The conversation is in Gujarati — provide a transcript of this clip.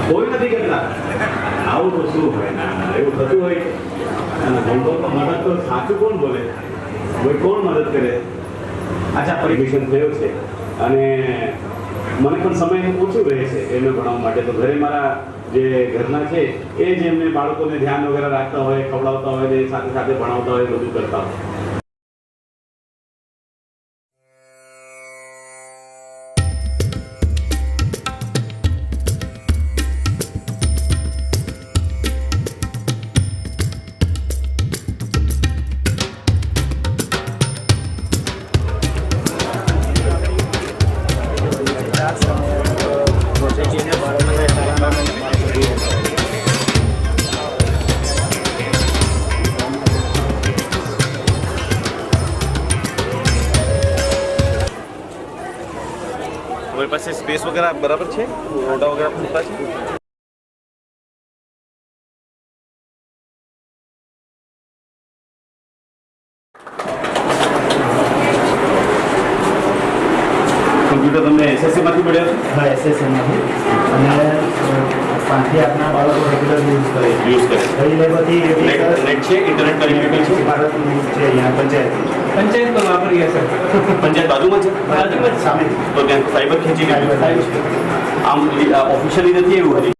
કોઈ નથી કરતા. આવું તો શું હોય? ના એવું થતું હોય. હોમવર્કમાં મદદ તો સાચું કોણ બોલે? કોઈ કોણ મદદ કરે? અચ્છા, પરમિશન થયો છે અને મને પણ સમય ઓછું રહે છે એમને ભણાવવા માટે. તો ઘરે મારા જે ઘરના છે એ જ એમને બાળકોને ધ્યાન વગેરે રાખતા હોય, ખવડાવતા હોય ને સાથે સાથે ભણાવતા હોય, બધું કરતા હોય. તમારી પાસે સ્પેસ વગેરે બરાબર છે? ઓરડા વગેરે પૂરતા છે? કમ્પ્યુટર તમને એસએસસીમાંથી મળ્યા છે? હા, એસએસસીમાંથી. અને 5થી આપના બાળકો રેગ્યુલર યુઝ કરે. કઈ લેવલથી નેટ છે, ઇન્ટરનેટ કનેક્ટિવિટી છે? ભારતનું છે અહીંયા પંચાયત પંચાયત તો વાપરીએ સર. પંચાયત બાજુમાં છે? બાજુમાં જ સામે. તો ત્યાં ફાઈબર ખેંચી લીધું. આમ ઓફિશિયલી નથી એવું હજી.